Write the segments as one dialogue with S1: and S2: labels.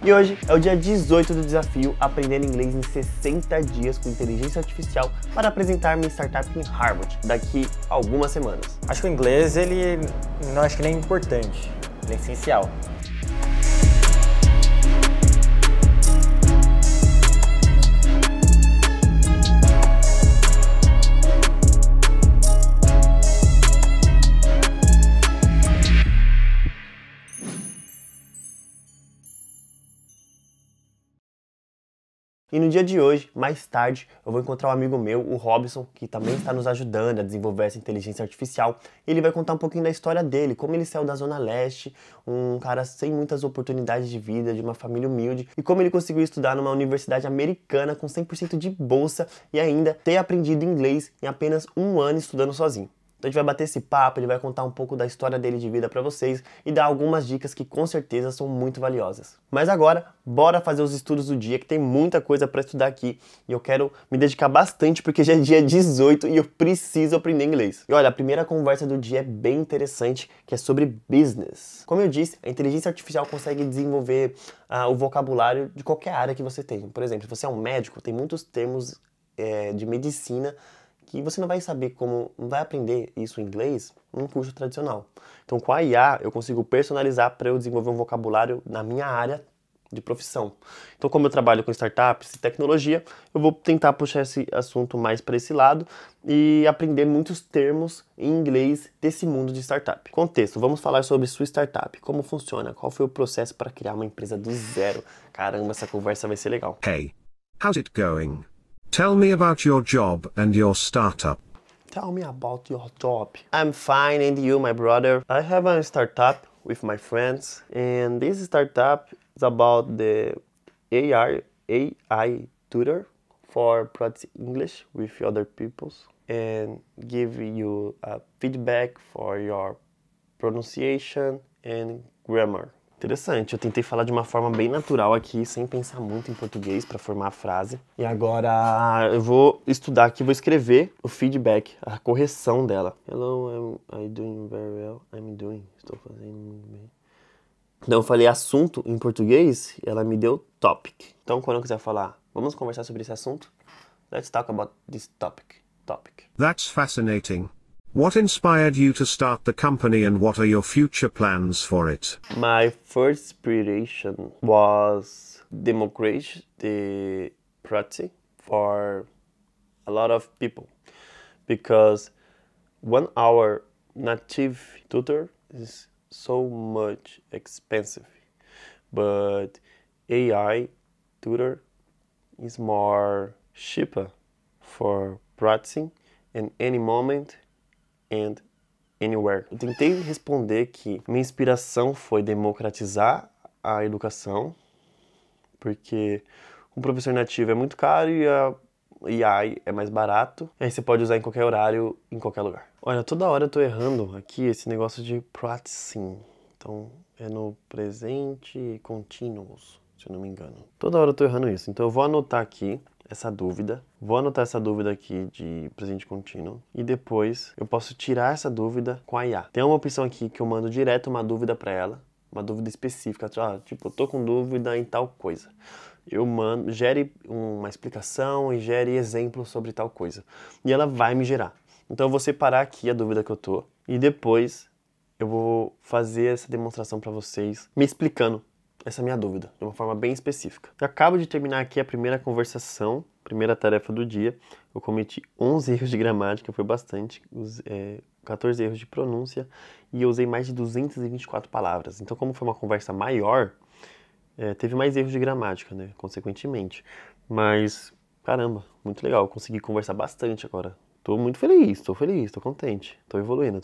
S1: E hoje é o dia 18 do desafio Aprendendo Inglês em 60 dias com inteligência artificial para apresentar minha startup em Harvard daqui a algumas semanas.
S2: Acho que o inglês, ele não acho que nem é importante, ele é essencial.
S1: E no dia de hoje, mais tarde, eu vou encontrar um amigo meu, o Robson, que também está nos ajudando a desenvolver essa inteligência artificial. Ele vai contar um pouquinho da história dele, como ele saiu da Zona Leste, um cara sem muitas oportunidades de vida, de uma família humilde, e como ele conseguiu estudar numa universidade americana com 100% de bolsa e ainda ter aprendido inglês em apenas um ano estudando sozinho. Então a gente vai bater esse papo, ele vai contar um pouco da história dele de vida pra vocês e dar algumas dicas que com certeza são muito valiosas. Mas agora, bora fazer os estudos do dia, que tem muita coisa pra estudar aqui e eu quero me dedicar bastante porque já é dia 18 e eu preciso aprender inglês. E olha, a primeira conversa do dia é bem interessante, que é sobre business. Como eu disse, a inteligência artificial consegue desenvolver o vocabulário de qualquer área que você tem. Por exemplo, se você é um médico, tem muitos termos de medicina que você não vai saber como, não vai aprender isso em inglês num curso tradicional. Então com a IA eu consigo personalizar para eu desenvolver um vocabulário na minha área de profissão. Então como eu trabalho com startups e tecnologia, eu vou tentar puxar esse assunto mais para esse lado e aprender muitos termos em inglês desse mundo de startup. Contexto, vamos falar sobre sua startup, como funciona, qual foi o processo para criar uma empresa do zero. Caramba, essa conversa vai ser legal.
S3: Hey, how's it going? Tell me about your job and your startup.
S1: Tell me about your job. I'm fine, and you, my brother? I have a startup with my friends, and this startup is about the AI tutor for practice English with other people and give you a feedback for your pronunciation and grammar. Interessante, eu tentei falar de uma forma bem natural aqui, sem pensar muito em português para formar a frase. E agora eu vou estudar aqui, vou escrever o feedback, a correção dela. Hello, I'm doing very well. I'm doing, estou fazendo muito bem. Então eu falei assunto em português e ela me deu topic. Então quando eu quiser falar, vamos conversar sobre esse assunto? Let's talk about this topic.
S3: That's fascinating. What inspired you to start the company and what are your future plans for it?
S1: My first inspiration was democratize the practice for a lot of people because 1 hour native tutor is so much expensive, but AI tutor is more cheaper for practicing in any moment and anywhere. Eu tentei responder que minha inspiração foi democratizar a educação, porque um professor nativo é muito caro e a AI é mais barato. E aí você pode usar em qualquer horário, em qualquer lugar. Olha, toda hora eu tô errando aqui esse negócio de practicing. Então é no presente continuous, se eu não me engano. Toda hora eu tô errando isso. Então eu vou anotar aqui essa dúvida. Vou anotar essa dúvida aqui de presente contínuo e depois eu posso tirar essa dúvida com a IA. Tem uma opção aqui que eu mando direto uma dúvida para ela, uma dúvida específica, tipo, eu tô com dúvida em tal coisa. Eu mando, gere uma explicação e gere exemplos sobre tal coisa. E ela vai me gerar. Então eu vou separar aqui a dúvida que eu tô e depois eu vou fazer essa demonstração para vocês, me explicando essa minha dúvida, de uma forma bem específica. Eu acabo de terminar aqui a primeira conversação, primeira tarefa do dia. Eu cometi 11 erros de gramática, foi bastante, 14 erros de pronúncia e eu usei mais de 224 palavras. Então, como foi uma conversa maior, teve mais erros de gramática, né, consequentemente. Mas, caramba, muito legal, eu consegui conversar bastante agora. Tô muito feliz, tô contente, tô evoluindo.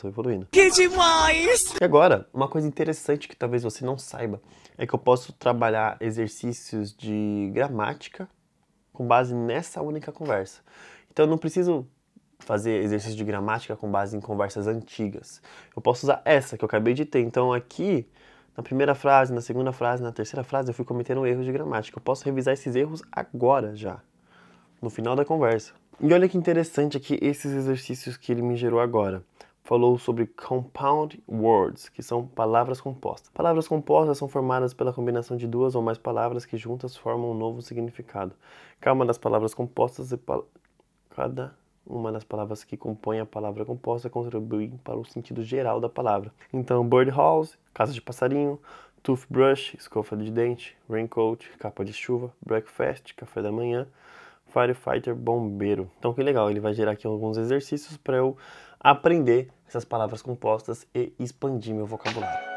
S4: Que demais!
S1: E agora, uma coisa interessante que talvez você não saiba, é que eu posso trabalhar exercícios de gramática com base nessa única conversa. Então eu não preciso fazer exercício de gramática com base em conversas antigas. Eu posso usar essa que eu acabei de ter. Então aqui, na primeira frase, na segunda frase, na terceira frase, eu fui cometendo erros de gramática. Eu posso revisar esses erros agora já, no final da conversa. E olha que interessante aqui esses exercícios que ele me gerou agora. falou sobre compound words, que são palavras compostas. Palavras compostas são formadas pela combinação de duas ou mais palavras que juntas formam um novo significado. Cada uma das palavras compostas cada uma das palavras que compõem a palavra composta contribuem para o sentido geral da palavra. Então, birdhouse, casa de passarinho, toothbrush, escova de dente, raincoat, capa de chuva, breakfast, café da manhã, firefighter, bombeiro. Então, que legal, ele vai gerar aqui alguns exercícios para eu aprender essas palavras compostas e expandir meu vocabulário.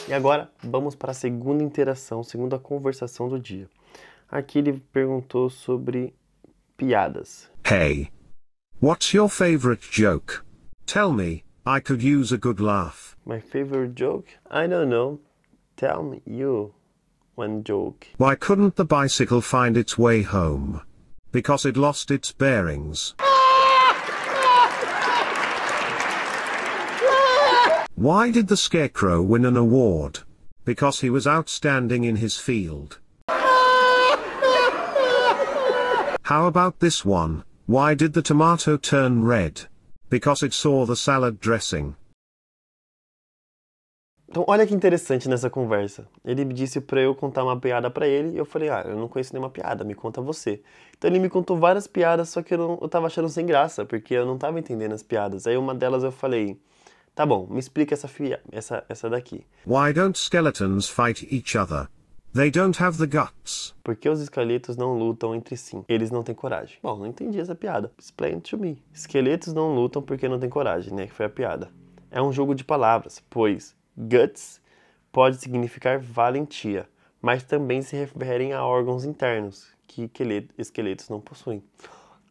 S1: E agora, vamos para a segunda interação, segunda conversação do dia. Aqui ele perguntou sobre piadas.
S3: Hey, what's your favorite joke? Tell me, I could use a good laugh.
S1: My favorite joke? I don't know. Tell me you one joke.
S3: Why couldn't the bicycle find its way home? Because it lost its bearings. Why did the scarecrow win an award? Because he was outstanding in his field. How about this one? Why did the tomato turn red? Because it saw the salad dressing.
S1: Então, olha que interessante nessa conversa. Ele disse pra eu contar uma piada pra ele e eu falei, eu não conheço nenhuma piada, me conta você. Então ele me contou várias piadas, só que eu tava achando sem graça, porque eu não tava entendendo as piadas. Aí uma delas eu falei, tá bom, me explica essa daqui.
S3: Why don't skeletons fight each other? They don't have the guts.
S1: Por que os esqueletos não lutam entre si? Eles não têm coragem. Bom, não entendi essa piada. Explain to me. Esqueletos não lutam porque não têm coragem, né? Que foi a piada. É um jogo de palavras, pois guts pode significar valentia, mas também se referem a órgãos internos que esqueletos não possuem.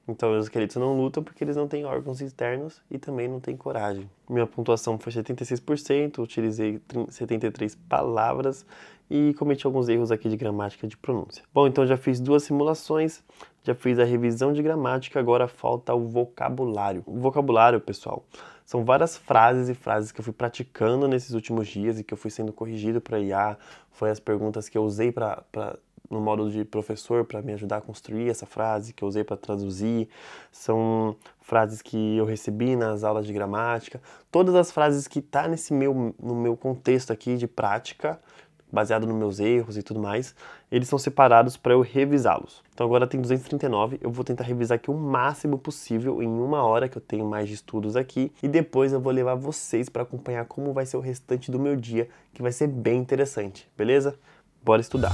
S1: Então os esqueletos não lutam porque eles não têm órgãos internos e também não têm coragem. Minha pontuação foi 76%, utilizei 73 palavras e cometi alguns erros aqui de gramática e de pronúncia. Bom, então já fiz 2 simulações, já fiz a revisão de gramática, agora falta o vocabulário. O vocabulário, pessoal, são várias frases e frases que eu fui praticando nesses últimos dias e que eu fui sendo corrigido para IA. Foi as perguntas que eu usei no modo de professor para me ajudar a construir essa frase, que eu usei para traduzir. São frases que eu recebi nas aulas de gramática. Todas as frases que tá no meu contexto aqui de prática, baseado nos meus erros e tudo mais, eles são separados para eu revisá-los. Então agora tem 239, eu vou tentar revisar aqui o máximo possível em 1 hora, que eu tenho mais de estudos aqui, e depois eu vou levar vocês para acompanhar como vai ser o restante do meu dia, que vai ser bem interessante, beleza? Bora estudar!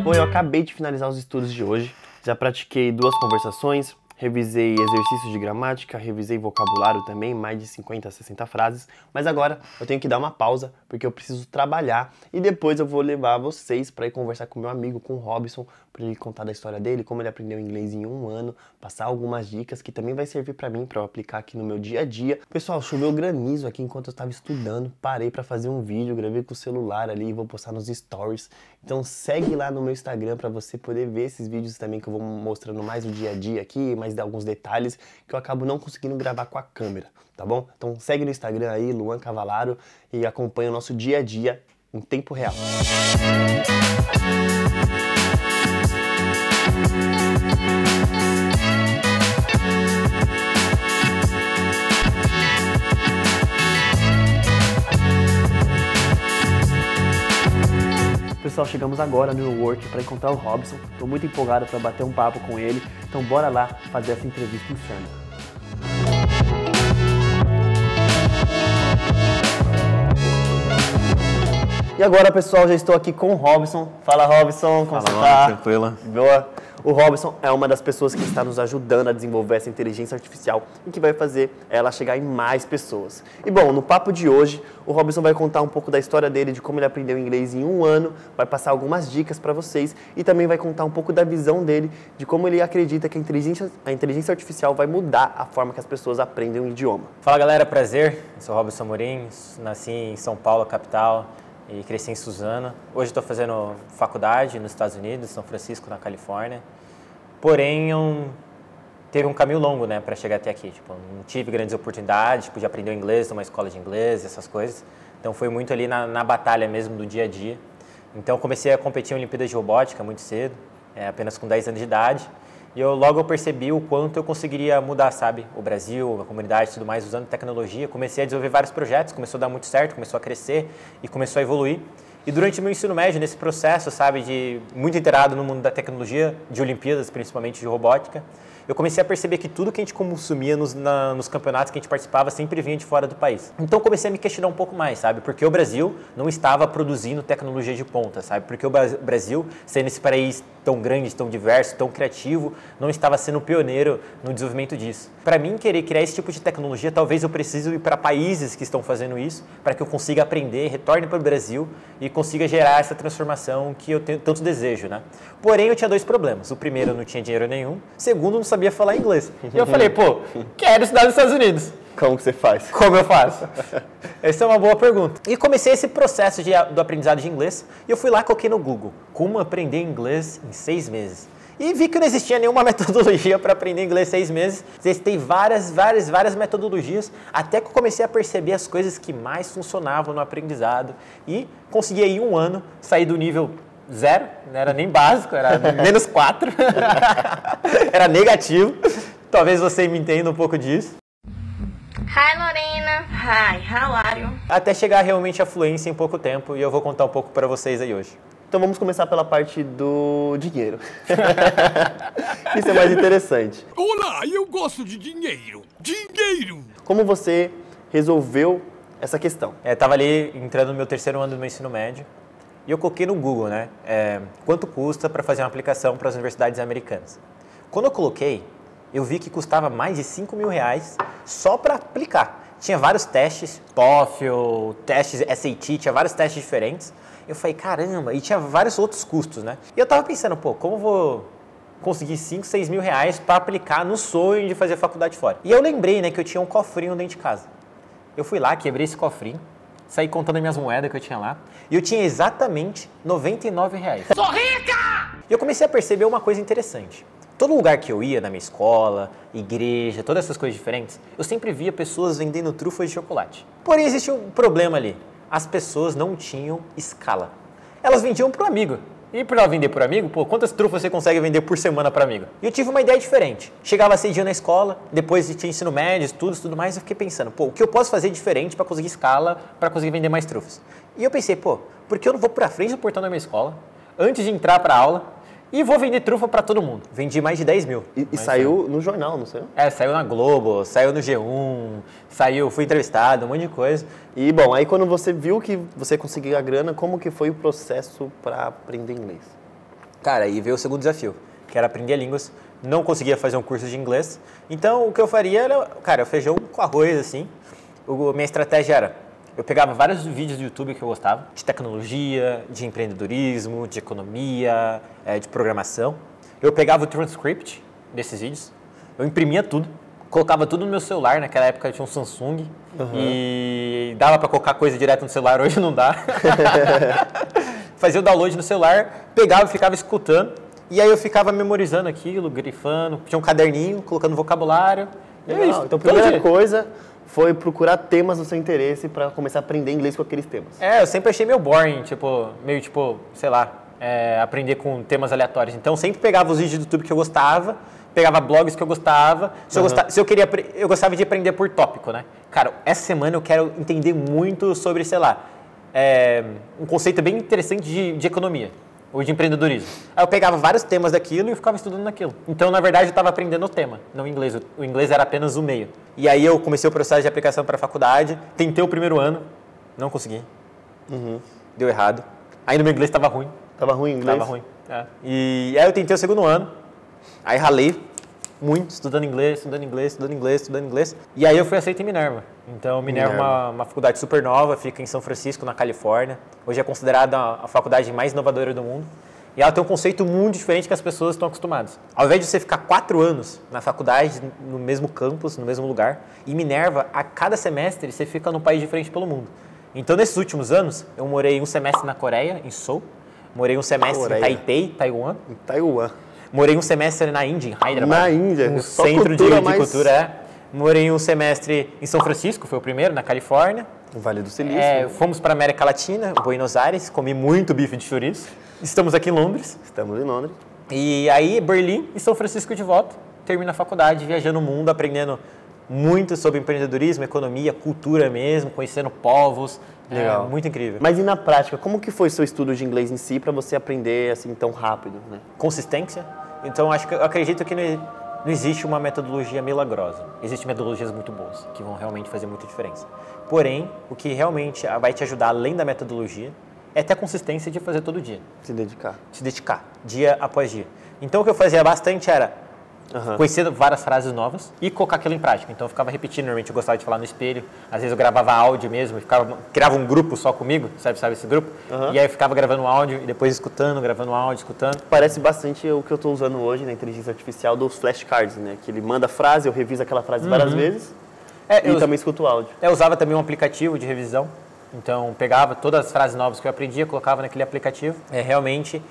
S1: Bom, eu acabei de finalizar os estudos de hoje, já pratiquei 2 conversações, revisei exercícios de gramática, revisei vocabulário também, mais de 50 a 60 frases, mas agora eu tenho que dar uma pausa, porque eu preciso trabalhar e depois eu vou levar vocês para ir conversar com meu amigo, com o Robson, para ele contar da história dele, como ele aprendeu inglês em 1 ano, passar algumas dicas que também vai servir para mim, para eu aplicar aqui no meu dia a dia. Pessoal, choveu granizo aqui enquanto eu estava estudando, parei para fazer um vídeo, gravei com o celular ali e vou postar nos stories. Então segue lá no meu Instagram para você poder ver esses vídeos também que eu vou mostrando mais o dia a dia aqui, mais de alguns detalhes que eu acabo não conseguindo gravar com a câmera, tá bom? Então segue no Instagram aí, Luan Cavalaro, e acompanha o nosso dia a dia em tempo real. Pessoal, chegamos agora no Work para encontrar o Robson. Estou muito empolgado para bater um papo com ele. Então bora lá fazer essa entrevista insana. E agora, pessoal, já estou aqui com o Robson. Fala, Robson, como você tá?
S2: Tranquilo.
S1: Boa. O Robson é uma das pessoas que está nos ajudando a desenvolver essa inteligência artificial e que vai fazer ela chegar em mais pessoas. E bom, no papo de hoje, o Robson vai contar um pouco da história dele, de como ele aprendeu inglês em 1 ano, vai passar algumas dicas para vocês e também vai contar um pouco da visão dele, de como ele acredita que a inteligência artificial vai mudar a forma que as pessoas aprendem um idioma.
S2: Fala galera, prazer. Eu sou o Robson Amorim, nasci em São Paulo, capital, e cresci em Suzano. Hoje estou fazendo faculdade nos Estados Unidos, São Francisco, na Califórnia. Porém, teve um caminho longo, né, para chegar até aqui. Tipo, não tive grandes oportunidades, de aprender inglês numa escola de inglês, essas coisas. Então foi muito ali na batalha mesmo do dia a dia. Então comecei a competir em Olimpíadas de Robótica muito cedo, apenas com 10 anos de idade. E logo eu percebi o quanto eu conseguiria mudar, sabe, o Brasil, a comunidade e tudo mais, usando tecnologia. Comecei a desenvolver vários projetos, começou a dar muito certo, começou a crescer e começou a evoluir. E durante o meu ensino médio, nesse processo, sabe, de muito inteirado no mundo da tecnologia, de Olimpíadas, principalmente de robótica, eu comecei a perceber que tudo que a gente consumia nos campeonatos que a gente participava sempre vinha de fora do país. Então comecei a me questionar um pouco mais, sabe? Porque o Brasil não estava produzindo tecnologia de ponta, sabe? Porque o Brasil, sendo esse país tão grande, tão diverso, tão criativo, não estava sendo pioneiro no desenvolvimento disso. Para mim, querer criar esse tipo de tecnologia, talvez eu precise ir para países que estão fazendo isso, para que eu consiga aprender, retorne para o Brasil e consiga gerar essa transformação que eu tanto desejo, né? Porém, eu tinha 2 problemas. O primeiro, eu não tinha dinheiro nenhum. O segundo, eu não sabia falar inglês. E eu falei, pô, quero estudar nos Estados Unidos.
S1: Como que você faz?
S2: Como eu faço? Essa é uma boa pergunta. E comecei esse processo do aprendizado de inglês e eu fui lá, coloquei no Google, como aprender inglês em 6 meses. E vi que não existia nenhuma metodologia para aprender inglês em 6 meses. Existem várias metodologias, até que eu comecei a perceber as coisas que mais funcionavam no aprendizado e consegui aí 1 ano sair do nível 0, não era nem básico, era menos 4, era negativo. Talvez você me entenda um pouco disso.
S5: Hi Lorena. Hi, how are you?
S2: Até chegar realmente à fluência em pouco tempo, e eu vou contar um pouco para vocês aí hoje.
S1: Então vamos começar pela parte do dinheiro. Isso é mais interessante.
S4: Olá, eu gosto de dinheiro. Dinheiro!
S1: Como você resolveu essa questão?
S2: Tava ali entrando no meu 3º ano do meu ensino médio, e eu coloquei no Google, né? Quanto custa para fazer uma aplicação para as universidades americanas? Quando eu coloquei, eu vi que custava mais de R$5.000 só para aplicar. Tinha vários testes, TOEFL, testes SAT, tinha vários testes diferentes. Eu falei, caramba, e tinha vários outros custos, né? E eu tava pensando, pô, como eu vou conseguir R$5.000, R$6.000 para aplicar no sonho de fazer faculdade fora? E eu lembrei, né, que eu tinha um cofrinho dentro de casa. Eu fui lá, quebrei esse cofrinho, saí contando as minhas moedas que eu tinha lá, e eu tinha exatamente R$99.
S4: Sou rica!
S2: E eu comecei a perceber uma coisa interessante. Todo lugar que eu ia, na minha escola, igreja, todas essas coisas diferentes, eu sempre via pessoas vendendo trufas de chocolate. Porém, existe um problema ali. As pessoas não tinham escala. Elas vendiam para o amigo. E para vender para o amigo, pô, quantas trufas você consegue vender por semana para amigo? E eu tive uma ideia diferente. Chegava cedinho na escola, depois tinha ensino médio, estudos, tudo mais, eu fiquei pensando, pô, o que eu posso fazer diferente para conseguir escala, para conseguir vender mais trufas? E eu pensei, pô, por que eu não vou para frente do portão da minha escola, antes de entrar para a aula, e vou vender trufa para todo mundo. Vendi mais de 10 mil.
S1: E saiu no jornal, não saiu?
S2: Saiu na Globo, saiu no G1, fui entrevistado, um monte de coisa.
S1: E, bom, aí quando você viu que você conseguiu a grana, como que foi o processo para aprender inglês?
S2: Cara, aí veio o segundo desafio, que era aprender línguas. Não conseguia fazer um curso de inglês. Então, o que eu faria era, cara, feijão com arroz, assim. Minha estratégia era, eu pegava vários vídeos do YouTube que eu gostava, de tecnologia, de empreendedorismo, de economia, de programação. Eu pegava o transcript desses vídeos, eu imprimia tudo, colocava tudo no meu celular. Naquela época eu tinha um Samsung e dava para colocar coisa direto no celular, hoje não dá. Fazia o download no celular, pegava e ficava escutando. E aí eu ficava memorizando aquilo, grifando, tinha um caderninho, colocando vocabulário.
S1: Legal. Então a primeira coisa foi procurar temas do seu interesse para começar a aprender inglês com aqueles temas.
S2: Eu sempre achei meio boring, sei lá, aprender com temas aleatórios. Então, eu sempre pegava os vídeos do YouTube que eu gostava, pegava blogs que eu gostava. Eu gostava de aprender por tópico, né? Cara, essa semana eu quero entender muito sobre, sei lá, um conceito bem interessante de economia ou de empreendedorismo. Aí eu pegava vários temas daquilo e eu ficava estudando naquilo. Então, na verdade, eu estava aprendendo o tema, não o inglês. O inglês era apenas o meio. E aí eu comecei o processo de aplicação para a faculdade, tentei o primeiro ano, não consegui. Deu errado. Aí no meu inglês estava ruim.
S1: Tava ruim o inglês?
S2: Tava ruim. E aí eu tentei o segundo ano, aí ralei muito, estudando inglês. E aí eu fui aceito em Minerva. Então, Minerva é uma faculdade super nova, fica em São Francisco, na Califórnia. Hoje é considerada a faculdade mais inovadora do mundo. E ela tem um conceito muito diferente que as pessoas estão acostumadas. Ao invés de você ficar 4 anos na faculdade, no mesmo campus, no mesmo lugar, em Minerva, a cada semestre, você fica num país diferente pelo mundo. Então, nesses últimos anos, eu morei um semestre na Coreia, em Seoul. Morei um semestre em Taipei, Taiwan.
S1: Em Taiwan.
S2: Morei um semestre na Índia, em Hyderabad.
S1: Na Índia,
S2: um
S1: só
S2: centro
S1: cultura
S2: de cultura. Morei um semestre em São Francisco, foi o primeiro, na Califórnia.
S1: O Vale do Silício.
S2: Fomos para América Latina, Buenos Aires, comi muito bife de chouriço. Estamos aqui em Londres.
S1: Estamos em Londres.
S2: E aí, Berlim e São Francisco de volta. Termino a faculdade, viajando o mundo, aprendendo muito sobre empreendedorismo, economia, cultura mesmo, conhecendo povos.
S1: Legal.
S2: Muito incrível.
S1: Mas e na prática, como que foi seu estudo de inglês em si para você aprender assim tão rápido, né?
S2: Consistência. Então, eu acredito que não existe uma metodologia milagrosa. Existem metodologias muito boas, que vão realmente fazer muita diferença. Porém, o que realmente vai te ajudar, além da metodologia, é ter a consistência de fazer todo dia.
S1: Se dedicar.
S2: Se dedicar, dia após dia. Então, o que eu fazia bastante era conhecer várias frases novas e colocar aquilo em prática. Então, eu ficava repetindo, normalmente eu gostava de falar no espelho. Às vezes eu gravava áudio mesmo, criava um grupo só comigo, sabe esse grupo? E aí eu ficava gravando áudio e depois escutando, gravando áudio, escutando.
S1: Parece bastante o que eu estou usando hoje na inteligência artificial dos flashcards, né? Que ele manda a frase, eu reviso aquela frase várias vezes e também escuto o áudio.
S2: Eu usava também um aplicativo de revisão. Então, pegava todas as frases novas que eu aprendia, colocava naquele aplicativo. Realmente,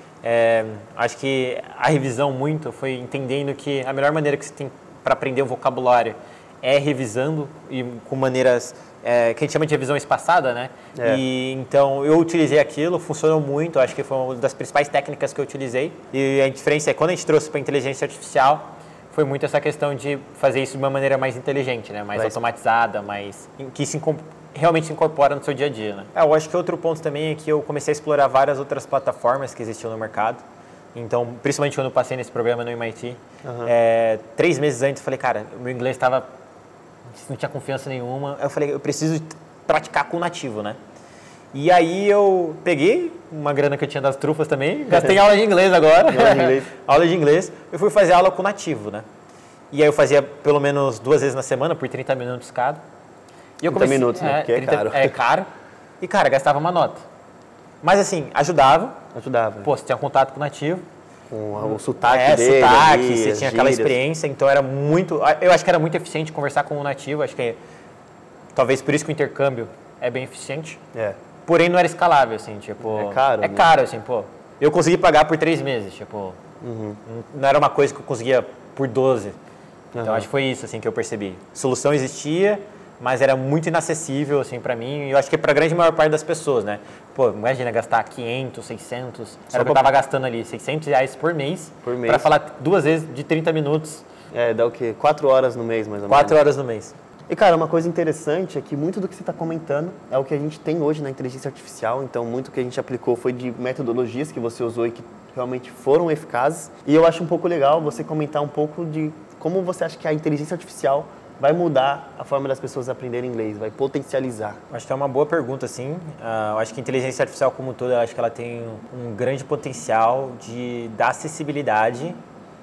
S2: acho que a revisão muito foi entendendo que a melhor maneira que você tem para aprender um vocabulário é revisando e com maneiras que a gente chama de revisão espaçada, né? E então, eu utilizei aquilo, funcionou muito, acho que foi uma das principais técnicas que eu utilizei. E a diferença é quando a gente trouxe para a inteligência artificial, foi muito essa questão de fazer isso de uma maneira mais inteligente, né? Mais automatizada, que realmente se incorpora no seu dia a dia, né? Eu acho que outro ponto também é que eu comecei a explorar várias outras plataformas que existiam no mercado. Então, principalmente quando eu passei nesse programa no MIT, 3 meses antes eu falei, cara, o meu inglês não tinha confiança nenhuma. Eu falei, eu preciso praticar com o nativo, né? E aí eu peguei uma grana que eu tinha das trufas também, gastei em aula de inglês agora. Aula de inglês. Eu fui fazer aula com o nativo, né? E aí eu fazia pelo menos 2 vezes na semana, por 30 minutos cada. E eu
S1: 30 minutos, né? Porque é caro.
S2: É caro. E, cara, gastava uma nota. Mas, assim, ajudava. Pô, você tinha contato com o nativo.
S1: Com o sotaque dele.
S2: Você tinha aquela experiência. Então, era muito... Eu acho que era muito eficiente conversar com o nativo. Acho que talvez por isso que o intercâmbio é bem eficiente. Porém, não era escalável, assim, tipo...
S1: É caro.
S2: É caro, assim, pô. Eu consegui pagar por 3 meses, tipo... Não era uma coisa que eu conseguia por 12. Então, acho que foi isso, assim, que eu percebi. Solução existia, mas era muito inacessível, assim, pra mim, e eu acho que pra grande maior parte das pessoas, né? Pô, imagina gastar 500, 600, era o que eu tava gastando ali, R$600 por mês, pra falar 2 vezes de 30 minutos.
S1: Dá o quê? 4 horas no mês, mais ou menos.
S2: 4 horas no mês.
S1: E, cara, uma coisa interessante é que muito do que você está comentando é o que a gente tem hoje na inteligência artificial, então muito que a gente aplicou foi de metodologias que você usou e que realmente foram eficazes. E eu acho um pouco legal você comentar um pouco de como você acha que a inteligência artificial vai mudar a forma das pessoas aprenderem inglês, vai potencializar?
S2: Acho que é uma boa pergunta, sim. Eu acho que a inteligência artificial como um todo, eu acho que ela tem um grande potencial de dar acessibilidade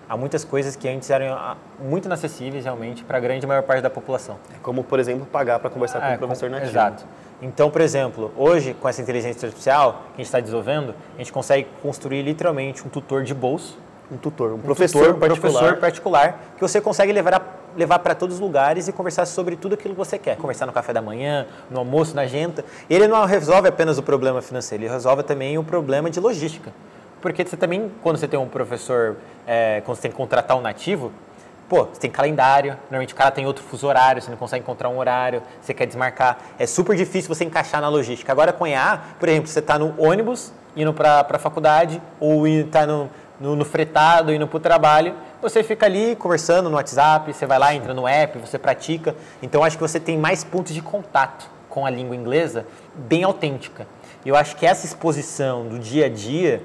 S2: a muitas coisas que antes eram muito inacessíveis, realmente, para a grande maior parte da população.
S1: Como, por exemplo, pagar para conversar com um professor nativo.
S2: Exato. Então, por exemplo, hoje, com essa inteligência artificial que a gente está desenvolvendo, a gente consegue construir literalmente um tutor de bolso.
S1: Um professor
S2: particular que você consegue levar para todos os lugares e conversar sobre tudo aquilo que você quer. Conversar no café da manhã, no almoço, na janta. Ele não resolve apenas o problema financeiro, ele resolve também o problema de logística. Porque você também, quando você tem um professor, quando você tem que contratar um nativo, pô, você tem calendário, normalmente o cara tem outro fuso horário, você não consegue encontrar um horário, você quer desmarcar. É super difícil você encaixar na logística. Agora com EA, por exemplo, você está no ônibus, indo para a faculdade, ou está no fretado, indo para o trabalho, você fica ali conversando no WhatsApp, você vai lá, entra no app, você pratica. Então, acho que você tem mais pontos de contato com a língua inglesa bem autêntica. E eu acho que essa exposição do dia a dia,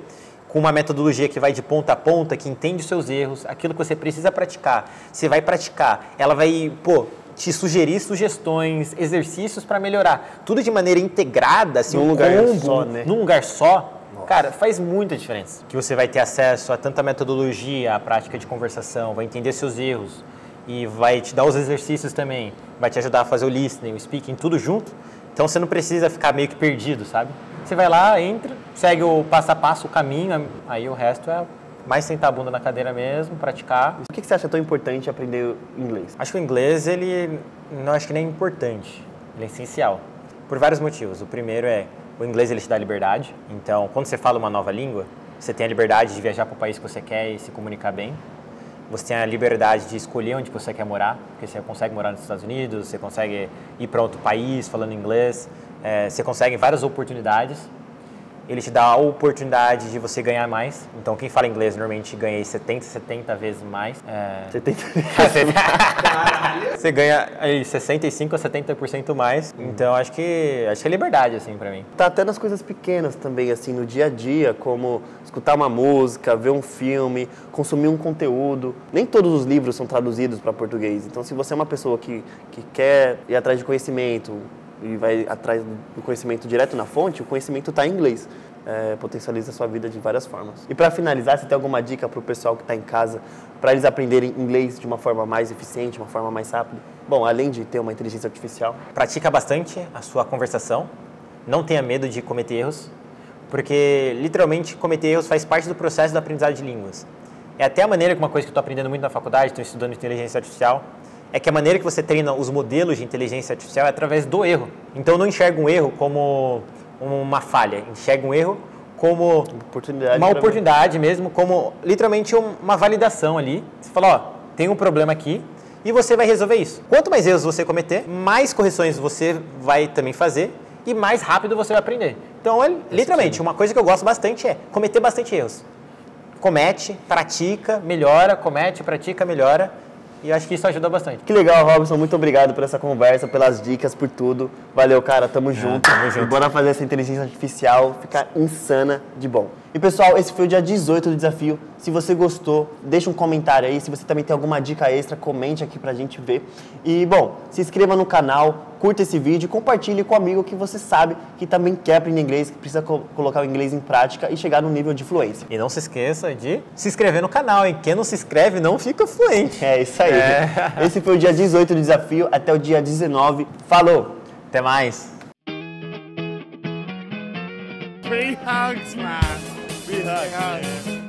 S2: com uma metodologia que vai de ponta a ponta, que entende os seus erros, aquilo que você precisa praticar, você vai praticar, ela vai, te sugerir sugestões, exercícios para melhorar. Tudo de maneira integrada, assim,
S1: num lugar só, né?
S2: Num lugar só. Cara, faz muita diferença. Que você vai ter acesso a tanta metodologia, a prática de conversação, vai entender seus erros e vai te dar os exercícios também, vai te ajudar a fazer o listening, o speaking, tudo junto. Então você não precisa ficar meio que perdido, sabe? Você vai lá, entra, segue o passo a passo, o caminho, aí o resto é mais sentar a bunda na cadeira mesmo, praticar.
S1: Por que você acha tão importante aprender inglês?
S2: Acho que o inglês, ele não acho que nem é importante, ele é essencial, por vários motivos. O primeiro é, o inglês ele te dá liberdade, então quando você fala uma nova língua, você tem a liberdade de viajar para o país que você quer e se comunicar bem. Você tem a liberdade de escolher onde você quer morar, porque você consegue morar nos Estados Unidos, você consegue ir para outro país falando inglês, você consegue várias oportunidades. Ele te dá a oportunidade de você ganhar mais. Então, quem fala inglês normalmente ganha aí 70 vezes mais.
S1: 70
S2: Você ganha aí 65 a 70% mais. Então, acho que é liberdade, assim, pra mim.
S1: Tá até nas coisas pequenas também, assim, no dia a dia, como escutar uma música, ver um filme, consumir um conteúdo. Nem todos os livros são traduzidos para português. Então, se você é uma pessoa que quer ir atrás de conhecimento e vai atrás do conhecimento direto na fonte, o conhecimento está em inglês. Potencializa a sua vida de várias formas. E para finalizar, você tem alguma dica para o pessoal que está em casa, para eles aprenderem inglês de uma forma mais eficiente, uma forma mais rápida? Bom, além de ter uma inteligência artificial.
S2: Pratica bastante a sua conversação. Não tenha medo de cometer erros, porque literalmente cometer erros faz parte do processo da aprendizagem de línguas. É até a maneira que uma coisa que eu estou aprendendo muito na faculdade, estou estudando inteligência artificial, é que a maneira que você treina os modelos de inteligência artificial é através do erro. Então, não enxerga um erro como uma falha, enxerga um erro como uma oportunidade mesmo, como literalmente uma validação ali. Você fala, ó, tem um problema aqui e você vai resolver isso. Quanto mais erros você cometer, mais correções você vai também fazer e mais rápido você vai aprender. Então, literalmente, uma coisa que eu gosto bastante é cometer bastante erros. Comete, pratica, melhora, comete, pratica, melhora. E eu acho que isso ajuda bastante.
S1: Que legal, Robson. Muito obrigado por essa conversa, pelas dicas, por tudo. Valeu, cara. Tamo junto.
S2: Tamo junto.
S1: E bora fazer essa inteligência artificial ficar insana de bom. E, pessoal, esse foi o dia 18 do desafio. Se você gostou, deixa um comentário aí. Se você também tem alguma dica extra, comente aqui pra gente ver. E, bom, se inscreva no canal, curta esse vídeo e compartilhe com um amigo que você sabe que também quer aprender inglês, que precisa colocar o inglês em prática e chegar no nível de fluência.
S2: E não se esqueça de se inscrever no canal, hein? Quem não se inscreve não fica fluente.
S1: É isso aí. Esse foi o dia 18 do desafio. Até o dia 19. Falou!
S2: Até mais!
S4: Free hugs, man. Free hugs.